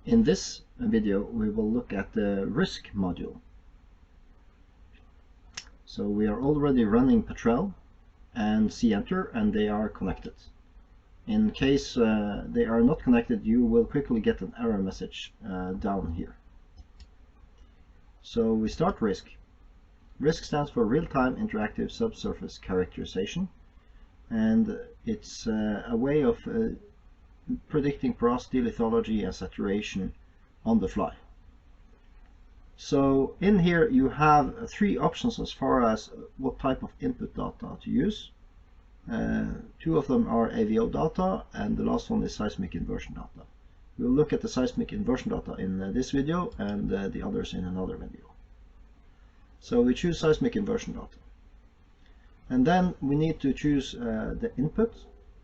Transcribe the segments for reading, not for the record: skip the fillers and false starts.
In this video we will look at the RISC module. So we are already running Patrel and center, and they are connected. In case they are not connected, you will quickly get an error message down here. So we start RISC. RISC stands for Real-Time Interactive Subsurface Characterization, and it's a way of predicting porosity, lithology and saturation on the fly. So in here you have three options as far as what type of input data to use. Two of them are AVO data, and the last one is seismic inversion data. We'll look at the seismic inversion data in this video, and the others in another video. So we choose seismic inversion data, and then we need to choose the input.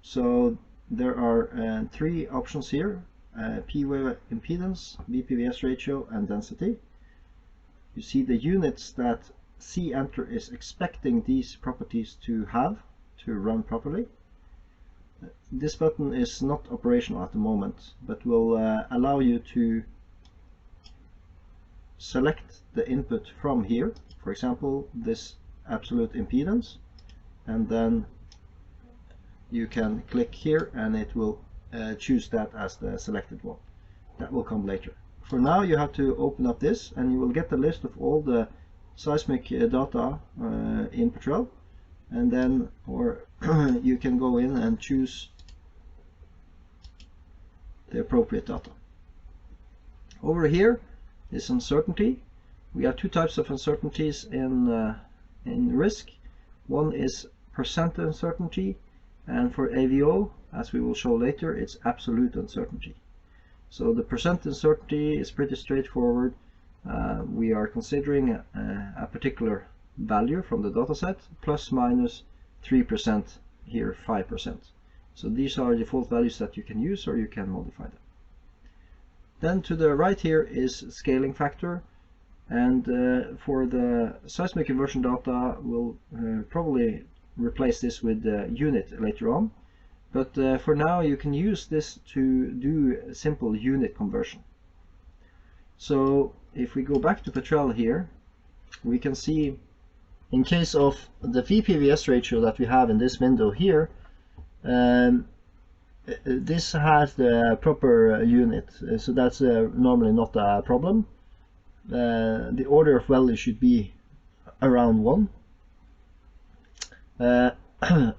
So there are three options here: P-wave impedance, BPVS ratio and density. You see the units that center is expecting these properties to have to run properly. This button is not operational at the moment, but will allow you to select the input from here, for example this absolute impedance, and then you can click here and it will choose that as the selected one. That will come later. For now you have to open up this, and you will get a list of all the seismic data in Patrel, and then you can go in and choose the appropriate data. Over here is uncertainty. We have two types of uncertainties in RISC. One is percent uncertainty, and for AVO, as we will show later, it's absolute uncertainty. So the percent uncertainty is pretty straightforward. We are considering a particular value from the dataset, plus minus 3%, here 5%. So these are default values that you can use, or you can modify them. Then to the right here is scaling factor, and for the seismic inversion data we'll probably replace this with unit later on. But for now you can use this to do simple unit conversion. So if we go back to Patrel here, we can see in case of the VPVS ratio that we have in this window here, this has the proper unit, so that's normally not a problem. The order of value should be around 1.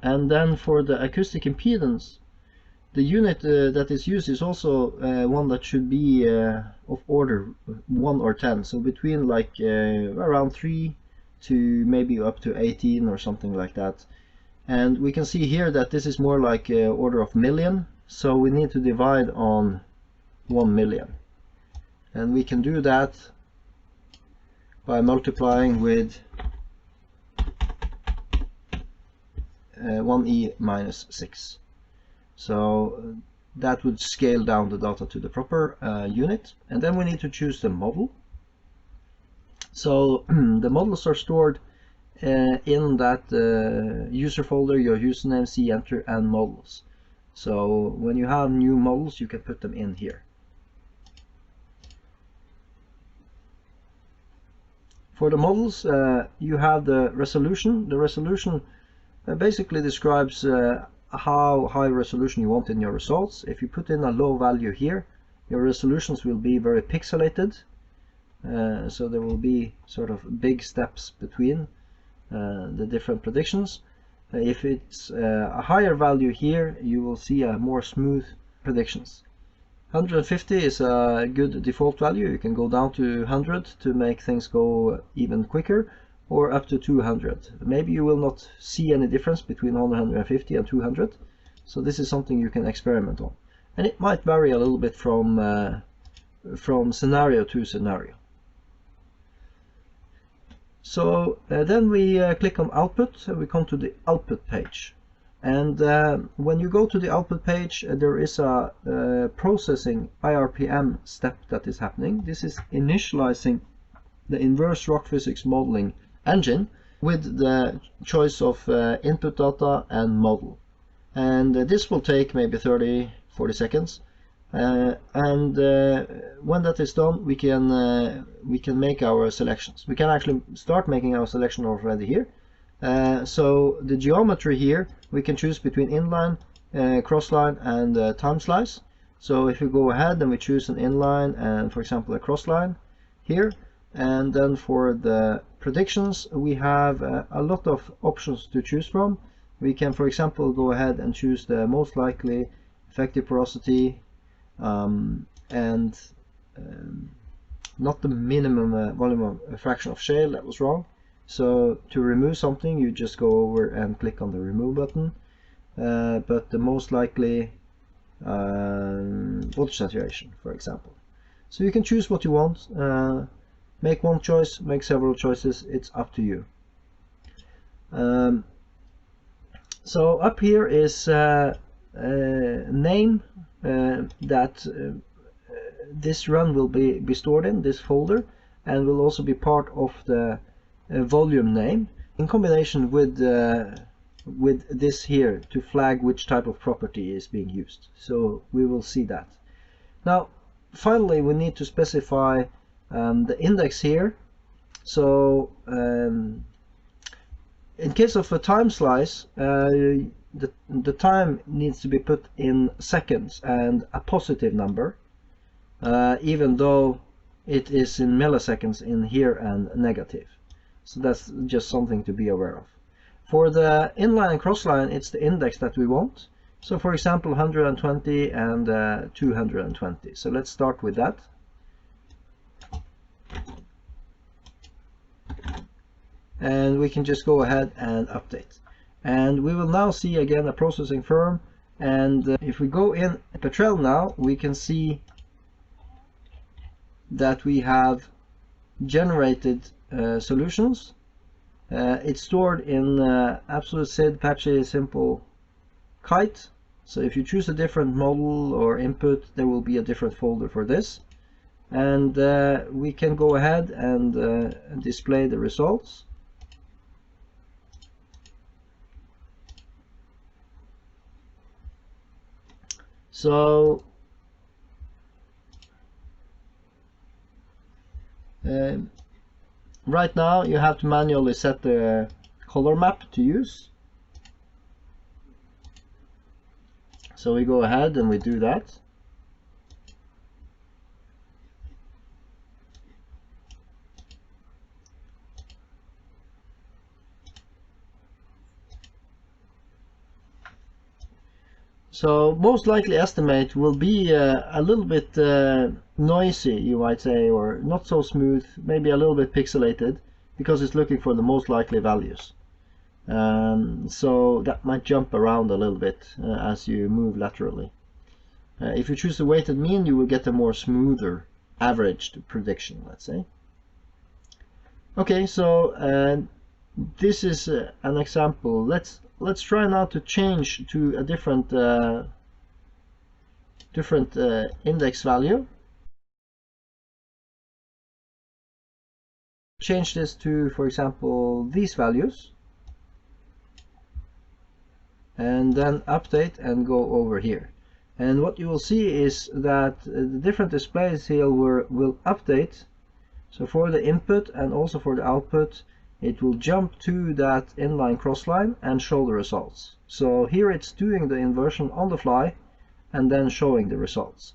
And then for the acoustic impedance, the unit that is used is also one that should be of order 1 or 10, so between like around 3 to maybe up to 18 or something like that. And we can see here that this is more like order of million, so we need to divide on 1 million, and we can do that by multiplying with 1e minus 6. So that would scale down the data to the proper unit. And then we need to choose the model. So the models are stored in that user folder, your username, center and models. So when you have new models you can put them in here. For the models you have the resolution. The resolution basically describes how high resolution you want in your results. If you put in a low value here, your resolutions will be very pixelated, so there will be sort of big steps between the different predictions. If it's a higher value here, you will see a more smooth predictions. 150 is a good default value. You can go down to 100 to make things go even quicker, or up to 200. Maybe you will not see any difference between 150 and 200, so this is something you can experiment on. And it might vary a little bit from scenario to scenario. So then we click on output, and we come to the output page. And when you go to the output page, there is a processing IRPM step that is happening. This is initializing the inverse rock physics modeling engine with the choice of input data and model. And this will take maybe 30-40 seconds. when that is done, we can make our selections. We can actually start making our selection already here. So the geometry here, we can choose between inline, crossline, and time slice. So if we go ahead and we choose an inline and, for example, a crossline here, and then for the predictions, we have a lot of options to choose from. We can, for example, go ahead and choose the most likely effective porosity, and not the minimum volume of fraction of shale. That was wrong. So to remove something, you just go over and click on the remove button, but the most likely water saturation, for example. So you can choose what you want, make one choice, make several choices, it's up to you. So up here is name that this run will be stored in, this folder, and will also be part of the volume name in combination with this here to flag which type of property is being used. So we will see that. Now finally we need to specify the index here. So in case of a time slice, the time needs to be put in seconds and a positive number, even though it is in milliseconds in here and negative. So that's just something to be aware of. For the inline and crossline, it's the index that we want. So for example, 120 and 220. So let's start with that. And we can just go ahead and update. And we will now see again a processing firm. And if we go in Petrel now, we can see that we have generated solutions. It's stored in absolute SID patchy simple kite. So if you choose a different model or input, there will be a different folder for this. And we can go ahead and display the results. So right now you have to manually set the color map to use. So we go ahead and we do that. So most likely estimate will be a little bit noisy, you might say, or not so smooth, maybe a little bit pixelated, because it's looking for the most likely values. So that might jump around a little bit as you move laterally. If you choose the weighted mean, you will get a more smoother averaged prediction, let's say. Okay, so this is an example. Let's try now to change to a different index value. Change this to, for example, these values, and then update and go over here. And what you will see is that the different displays here will update. So for the input and also for the output, it will jump to that inline crossline and show the results. So here it's doing the inversion on the fly and then showing the results.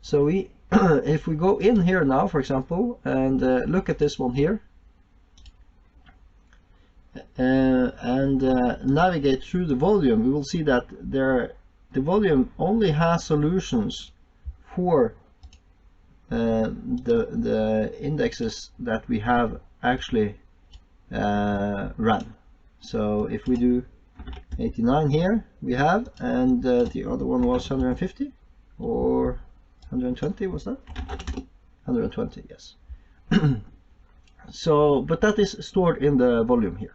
So we if we go in here now, for example, and look at this one here, and navigate through the volume, we will see that the volume only has solutions for the indexes that we have actually run. So if we do 89 here, we have, and the other one was 150 or 120, was that? 120, yes. So, but that is stored in the volume here.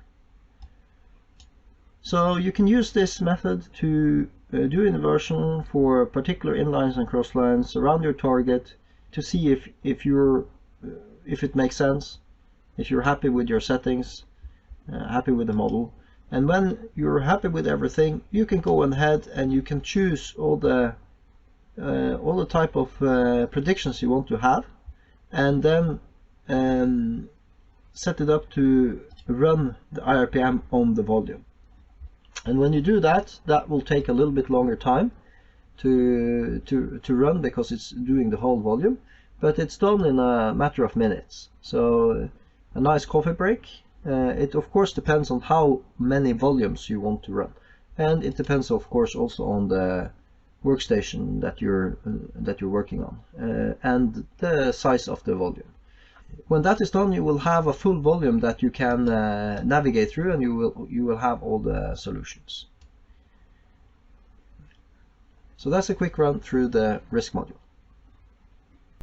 So you can use this method to do inversion for particular inlines and crosslines around your target to see if it makes sense, if you're happy with your settings, happy with the model. And when you're happy with everything, you can go ahead and you can choose all the all the type of predictions you want to have, and then set it up to run the IRPM on the volume. And when you do that, that will take a little bit longer time to run, because it's doing the whole volume, but it's done in a matter of minutes. So a nice coffee break. It of course depends on how many volumes you want to run, and it depends of course also on the workstation that you're working on, and the size of the volume. When that is done, you will have a full volume that you can navigate through, and you will have all the solutions. So that's a quick run through the RISC module.